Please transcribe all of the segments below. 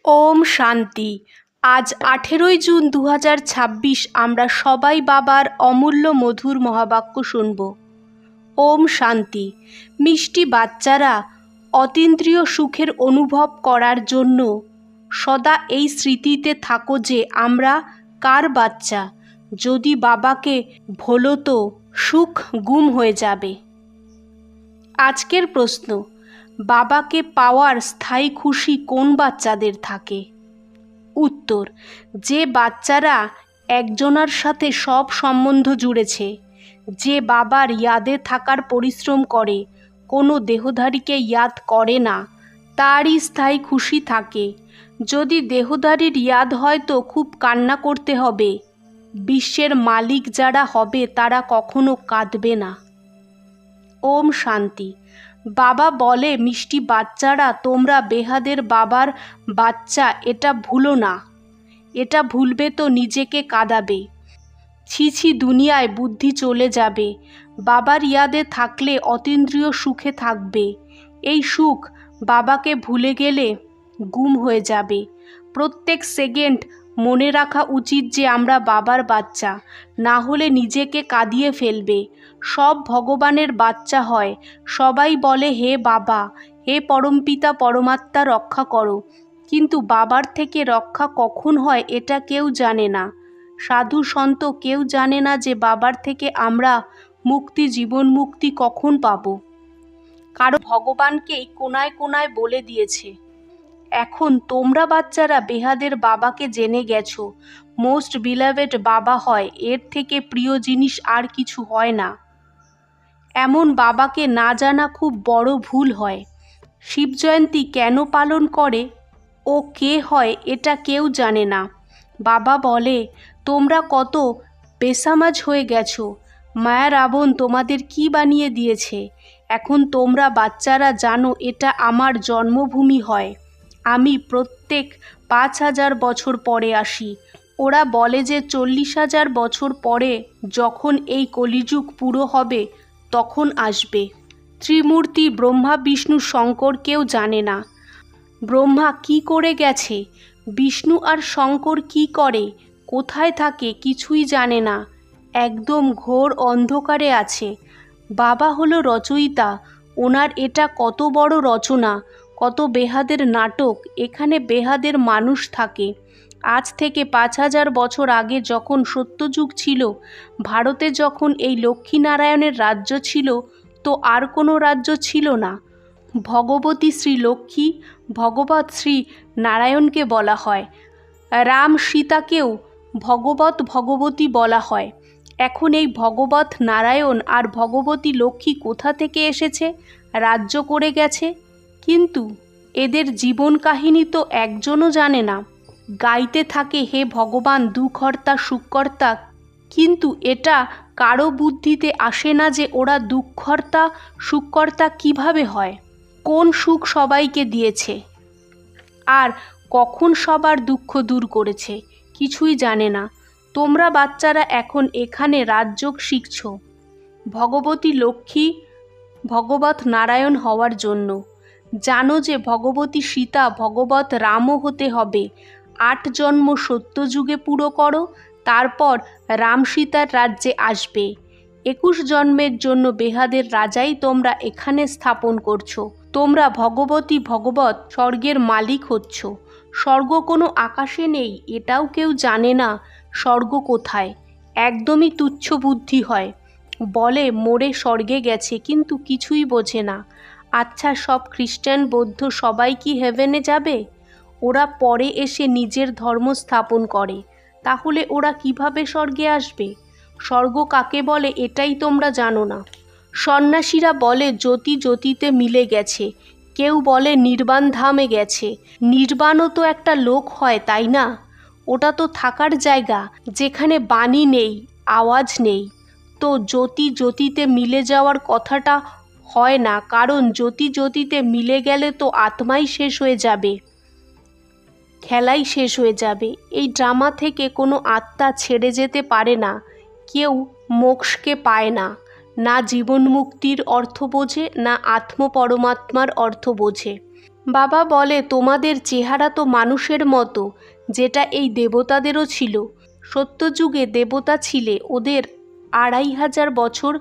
ওম শান্তি। আজ 18ই জুন 2026 আমরা সবাই বাবার অমূল্য মধুর মহাবাক্য শুনব। ওম শান্তি। মিষ্টি বাচ্চারা অতীন্দ্রিয় সুখের অনুভব করার জন্য সদা এই স্মৃতিতে থাকো যে আমরা কার বাচ্চা। যদি বাবাকে ভোলো তো সুখ গুম হয়ে যাবে। আজকের প্রশ্ন, বাবাকে পাওয়ার স্থায়ী খুশি কোন বাচ্চাদের থাকে? উত্তর, যে বাচ্চারা একজনের সাথে সব সম্বন্ধ জুড়েছে, যে বাবার ইয়াদে থাকার পরিশ্রম করে, কোনো দেহধারীকে ইয়াদ করে না, তারই স্থায়ী খুশি থাকে। যদি দেহধারীর ইয়াদ হয় তো খুব কান্না করতে হবে। বিশ্বের মালিক যারা হবে তারা কখনো কাঁদবে না। ওম শান্তি। বাবা বলে, মিষ্টি বাচ্চারা তোমরা বেহাদের বাবার বাচ্চা, এটা ভুলো না। এটা ভুলবে তো নিজেকে কাঁদাবে। ছি ছি, দুনিয়ায় বুদ্ধি চলে যাবে। বাবার ইয়াদে থাকলে অতীন্দ্রিয় সুখে থাকবে। এই সুখ বাবাকে ভুলে গেলে গুম হয়ে যাবে। প্রত্যেক সেকেন্ড মনে রাখা উচিত যে আমরা বাবার বাচ্চা, না হলে নিজেকে কাঁদিয়ে ফেলবে। সব ভগবানের বাচ্চা হয়। সবাই বলে, হে বাবা, হে পরমপিতা পরমাত্মা, রক্ষা করো। কিন্তু বাবার থেকে রক্ষা কখন হয় এটা কেউ জানে না। সাধু সন্ত কেউ জানে না যে বাবার থেকে আমরা মুক্তি, জীবন মুক্তি কখন পাব। কারণ ভগবানকেই কোনায় কোনায় বলে দিয়েছে। এখন তোমরা বাচ্চারা বেহাদের বাবাকে জেনে গেছো। মোস্ট বিলাভেড বাবা হয়, এর থেকে প্রিয় জিনিস আর কিছু হয় না। এমন বাবাকে না জানা খুব বড় ভুল হয়। শিব জয়ন্তী কেন পালন করে ও কে হয় এটা কেউ জানে না। বাবা বলে, তোমরা কত বেসামাজ হয়ে গেছো। মায়া রাবণ তোমাদের কি বানিয়ে দিয়েছে। এখন তোমরা বাচ্চারা জানো এটা আমার জন্মভূমি হয়। আমি প্রত্যেক 5000 বছর পরে আসি। ওরা বলে যে 40,000 বছর পরে যখন এই কলিযুগ পুরো হবে তখন আসবে। ত্রিমূর্তি ব্রহ্মা বিষ্ণু শঙ্কর কেউ জানে না। ব্রহ্মা কি করে গেছে, বিষ্ণু আর শঙ্কর কি করে, কোথায় থাকে কিছুই জানে না। একদম ঘোর অন্ধকারে আছে। বাবা হলো রচয়িতা। ওনার এটা কত বড় রচনা, কত বেহাদের নাটক। এখানে বেহাদের মানুষ থাকে। আজ থেকে 5000 বছর আগে যখন সত্যযুগ ছিল, ভারতে যখন এই লক্ষ্মীনারায়ণের রাজ্য ছিল, তো আর কোনো রাজ্য ছিল না। ভগবতী শ্রী লক্ষ্মী, ভগবত শ্রী নারায়ণকে বলা হয়। রাম সীতাকেও ভগবত ভগবতী বলা হয়। এখন এই ভগবত নারায়ণ আর ভগবতী লক্ষ্মী কোথা থেকে এসেছে, রাজ্য করে গেছে। কিন্তু এদের জীবন কাহিনী তো একজনও জানে না। গাইতে থাকে, হে ভগবান দুঃখহর্তা সুখকর্তা, কিন্তু এটা কারো বুদ্ধিতে আসে না যে ওরা দুঃখহর্তা সুখকর্তা কিভাবে হয়, কোন সুখ সবাইকে দিয়েছে আর কখন সবার দুঃখ দূর করেছে, কিছুই জানে না। তোমরা বাচ্চারা এখন এখানে রাজযোগ শিখছ ভগবতী লক্ষ্মী ভগবত নারায়ণ হওয়ার জন্য। জানো যে ভগবতী সীতা ভগবত রামও হতে হবে। 8 জন্ম সত্যযুগে পুরো করো, তারপর রাম সীতার রাজ্যে আসবে। 21 জন্মের জন্য বেহাদের রাজাই তোমরা এখানে স্থাপন করছো। তোমরা ভগবতী ভগবত স্বর্গের মালিক হচ্ছ। স্বর্গ কোনো আকাশে নেই, এটাও কেউ জানে না স্বর্গ কোথায়। একদমই তুচ্ছ বুদ্ধি হয়। বলে মোরে স্বর্গে গেছে, কিন্তু কিছুই বোঝে না। আচ্ছা, সব খ্রিস্টান বৌদ্ধ সবাই কি হেভেনে যাবে? ওরা পরে এসে নিজের ধর্ম স্থাপন করে, তাহলে ওরা কিভাবে স্বর্গে আসবে? স্বর্গ কাকে বলে এটাই তোমরা জানো না। সন্ন্যাসীরা বলে জ্যোতি জ্যোতিতে মিলে গেছে, কেউ বলে নির্বাণ ধামে গেছে। নির্বাণও তো একটা লোক হয়, তাই না? ওটা তো থাকার জায়গা যেখানে বাণী নেই, আওয়াজ নেই। তো জ্যোতি জ্যোতিতে মিলে যাওয়ার কথাটা হয় না, কারণ জ্যোতি জ্যোতিতে মিলে গেলে তো আত্মাই শেষ হয়ে যাবে, খেলাই শেষ হয়ে যাবে। এই ড্রামা থেকে কোনো আত্মা ছেড়ে যেতে পারে না। কেউ মোক্ষকে পায় না। না জীবন মুক্তির অর্থ বোঝে, না আত্ম পরমাত্মার অর্থ বোঝে। বাবা বলে, তোমাদের চেহারা তো মানুষের মতো, যেটা এই দেবতাদেরও ছিল। সত্যযুগে দেবতা ছিলে, ওদের 2500 বছর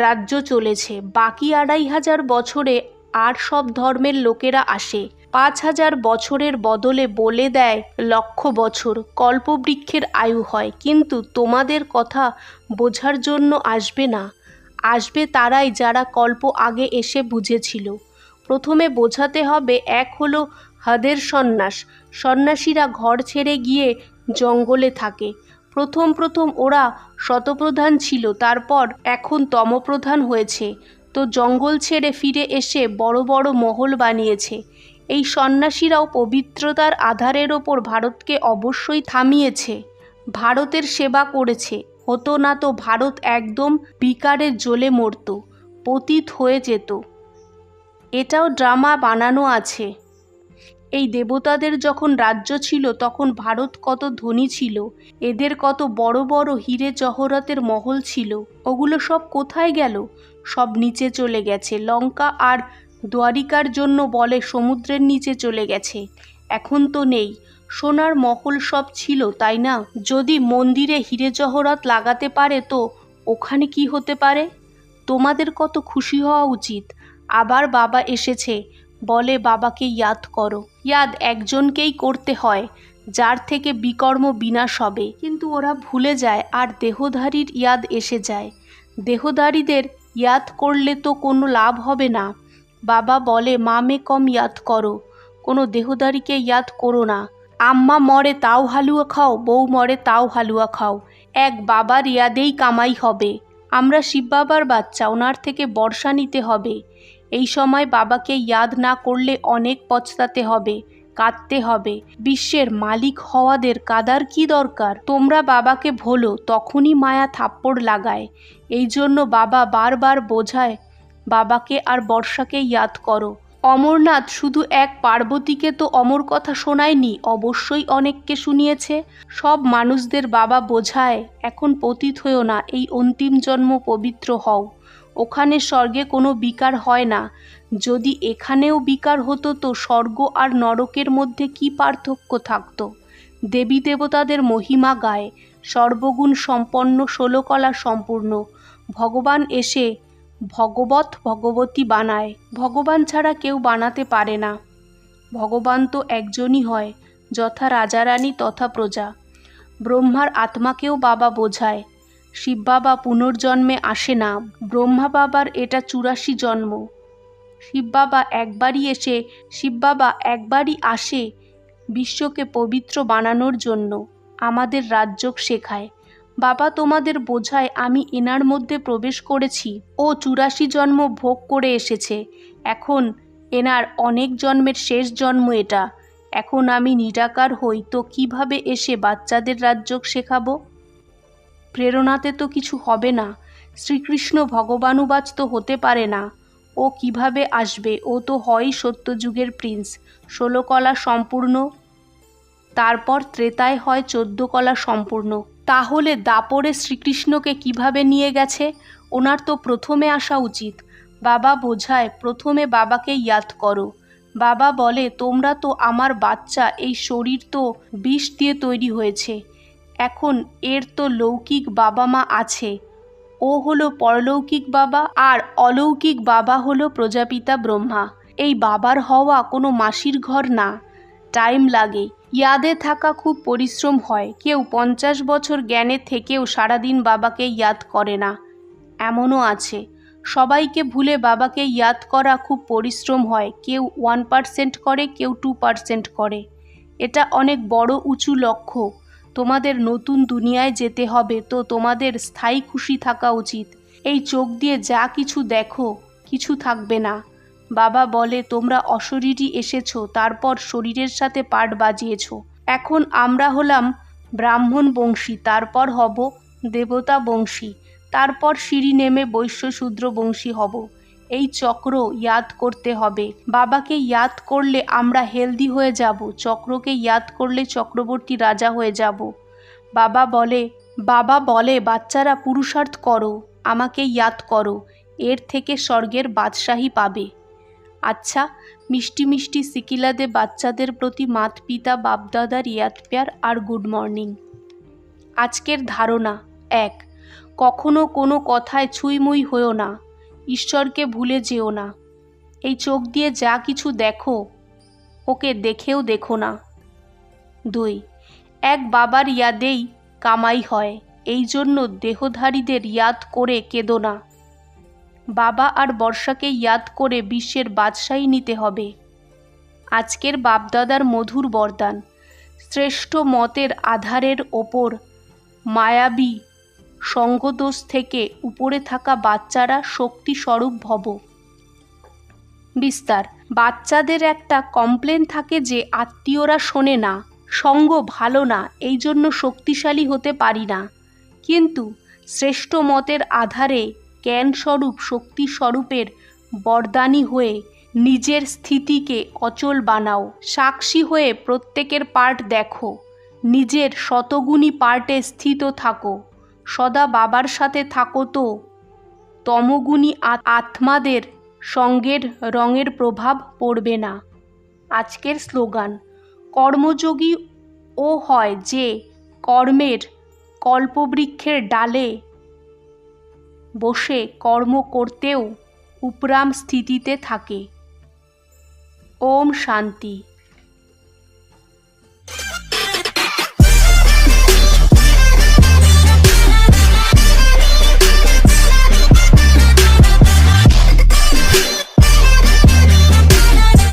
রাজ্য চলেছে, বাকি 2500 বছরে আর সব ধর্মের লোকেরা আসে। 5000 বছরের বদলে বলে দেয় 1,00,000 বছর, কল্পবৃক্ষের আয়ু হয়। কিন্তু তোমাদের কথা বোঝার জন্য আসবে না, আসবে তারাই যারা কল্প আগে এসে বুঝেছিল। প্রথমে বোঝাতে হবে, এক হলো হাদের সন্ন্যাস। সন্ন্যাসীরা ঘর ছেড়ে গিয়ে জঙ্গলে থাকে। প্রথম প্রথম ওরা শতপ্রধান ছিল, তারপর এখন তমপ্রধান হয়েছে, তো জঙ্গল ছেড়ে ফিরে এসে বড় বড় মহল বানিয়েছে। এই সন্ন্যাসীরাও পবিত্রতার আধারের ওপর ভারতকে অবশ্যই থামিয়েছে, ভারতের সেবা করেছে। হতো না তো ভারত একদম বিকারে জ্বলে মরত, পতিত হয়ে যেত। এটাও ড্রামা বানানো আছে। এই দেবতাদের যখন রাজ্য ছিল তখন ভারত কত ধনী ছিল, এদের কত বড় বড় হীরে জহরতের মহল ছিল। ওগুলো সব কোথায় গেল? সব নিচে চলে গেছে। লঙ্কা আর দ্বারিকার জন্য বলে সমুদ্রের নিচে চলে গেছে, এখন তো নেই। সোনার মহল সব ছিল, তাই না? যদি মন্দিরে হীরে জহরত লাগাতে পারে তো ওখানে কি হতে পারে? তোমাদের কত খুশি হওয়া উচিত। আবার বাবা এসেছে, বলে বাবাকে ইয়াদ করো। ইয়াদ একজনকেই করতে হয়, যার থেকে বিকর্ম বিনাশ হবে। কিন্তু ওরা ভুলে যায় আর দেহধারীর ইয়াদ এসে যায়। দেহধারীদের ইয়াদ করলে তো কোনো লাভ হবে না। বাবা বলে, মামে কম ইয়াদ করো, কোনো দেহধারীকে ইয়াদ করো না। আম্মা মরে তাও হালুয়া খাও, বউ মরে তাও হালুয়া খাও, এক বাবার ইয়াদেই কামাই হবে। আমরা শিব বাবার বাচ্চা, ওনার থেকে বর্ষা নিতে হবে। এই সময় বাবাকে ইয়াদ না করলে অনেক পছতাতে হবে, কাঁদতে হবে। বিশ্বের মালিক হওয়াদের কাদার কি দরকার? তোমরা বাবাকে ভোলো, তখনই মায়া থাপ্পড় লাগায়। এই জন্য বাবা বারবার বোঝায় বাবাকে আর বর্ষাকে ইয়াদ করো। অমরনাথ শুধু এক পার্বতীকে তো অমর কথা শোনায়নি, অবশ্যই অনেককে শুনিয়েছে। সব মানুষদের বাবা বোঝায়, এখন পতিত হয়েও না, এই অন্তিম জন্ম পবিত্র হও। ওখানে স্বর্গে কোনো বিকার হয় না। যদি এখানেও বিকার হতো তো স্বর্গ আর নরকের মধ্যে কি পার্থক্য থাকতো? দেবী দেবতাদের মহিমা গায়, সর্বগুণ সম্পন্ন, 16 কলা সম্পূর্ণ। ভগবান এসে ভগবত ভগবতী বানায়। ভগবান ছাড়া কেউ বানাতে পারে না। ভগবান তো একজনই হয়, যথা রাজারানী তথা প্রজা। ব্রহ্মার আত্মাকেও বাবা বোঝায়। শিব বাবা পুনর্জন্মে আসে না, ব্রহ্মা বাবার এটা 84 জন্ম। শিব বাবা একবারই আসে বিশ্বকে পবিত্র বানানোর জন্য, আমাদের রাজযোগ শেখায়। বাবা তোমাদের বোঝায়, আমি এনার মধ্যে প্রবেশ করেছি, ও 84 জন্ম ভোগ করে এসেছে, এখন এনার অনেক জন্মের শেষ জন্ম এটা। এখন আমি নিরাকার হই, তো কিভাবে এসে বাচ্চাদের রাজযোগ শেখাবো? প্রেরণাতে তো কিছু হবে না। শ্রীকৃষ্ণ ভগবানুবাচ তো হতে পারে না, ও কিভাবে আসবে? ও তো হয়ই সত্যযুগের প্রিন্স। 16 কলা সম্পূর্ণ, তারপর ত্রেতায় হয় 14 কলা সম্পূর্ণ। তাহলে দাপরে শ্রীকৃষ্ণকে কিভাবে নিয়ে গেছে? ওনার তো প্রথমে আসা উচিত। বাবা বোঝায়, প্রথমে বাবাকে ইয়াদ করো। বাবা বলে, তোমরা তো আমার বাচ্চা, এই শরীর তো বিষ দিয়ে তৈরি হয়েছে, এখন এর তো লৌকিক বাবা মা আছে, ও হলো পরলৌকিক বাবা, আর অলৌকিক বাবা হলো প্রজাপিতা ব্রহ্মা। এই বাবার হওয়া কোনো মাসির ঘর না, টাইম লাগে। ইয়াদে থাকা খুব পরিশ্রম হয়। কেউ 50 বছর জ্ঞানে থেকেও সারাদিন বাবাকে ইয়াদ করে না, এমনও আছে। সবাইকে ভুলে বাবাকে ইয়াদ করা খুব পরিশ্রম হয়। কেউ 1% করে, কেউ 2% করে। এটা অনেক বড় উঁচু লক্ষ্য। তোমাদের নতুন দুনিয়ায় যেতে হবে, তো তোমাদের স্থায়ী খুশি থাকা উচিত। এই চোখ দিয়ে যা কিছু দেখো, কিছু থাকবে না। বাবা বলে, তোমরা অশরীরী এসেছো, তারপর শরীরের সাথে পাট বাজিয়েছো। এখন আমরা হলাম ব্রাহ্মণ বংশী, তারপর হব দেবতা বংশী, তারপর সিঁড়ি নেমে বৈশ্য শূদ্র বংশী হব। এই চক্র ইয়াদ করতে হবে। বাবাকে ইয়াদ করলে আমরা হেলদি হয়ে যাব, চক্রকে ইয়াদ করলে চক্রবর্তী রাজা হয়ে যাব। বাবা বলে বাচ্চারা পুরুষার্থ করো, আমাকে ইয়াদ করো, এর থেকে স্বর্গের বাদশাহী পাবে। আচ্ছা, মিষ্টি মিষ্টি সিকিলাদে বাচ্চাদের প্রতি মাত পিতা বাপদাদার ইয়াদ প্যার আর গুড মর্নিং। আজকের ধারণা 1, কখনো কোনো কথায় ছুঁইমুই হয়েও না, ঈশ্বরকে ভুলে যেও না। এই চোখ দিয়ে যা কিছু দেখো ওকে দেখেও দেখো না। 2, এক বাবার ইয়াদেই কামাই হয়, এই জন্য দেহধারীদের ইয়াদ করে কেঁদো না। বাবা আর বর্ষাকে ইয়াদ করে বিশ্বের বাদশাহী নিতে হবে। আজকের বাপদাদার মধুর বরদান, শ্রেষ্ঠ মতের আধারের ওপর মায়াবী সঙ্গদোষ থেকে উপরে থাকা বাচ্চারা শক্তিস্বরূপ ভব। বিস্তার, বাচ্চাদের একটা কমপ্লেন থাকে যে আত্মীয়রা শোনে না, সঙ্গ ভালো না, এই জন্য শক্তিশালী হতে পারি না। কিন্তু শ্রেষ্ঠ মতের আধারে জ্ঞানস্বরূপ শক্তিস্বরূপের বরদানী হয়ে নিজের স্থিতিকে অচল বানাও। সাক্ষী হয়ে প্রত্যেকের পার্ট দেখো, নিজের শতগুণী পার্টে স্থিত থাকো। সদা বাবার সাথে থাকো, তো তমগুণী আত্মাদের সঙ্গের রঙের প্রভাব পড়বে না। আজকের স্লোগান, কর্মযোগী ও হয় যে কর্মের কল্পবৃক্ষের ডালে বসে কর্ম করতেও উপরাম স্থিতিতে থাকে। ওম শান্তি।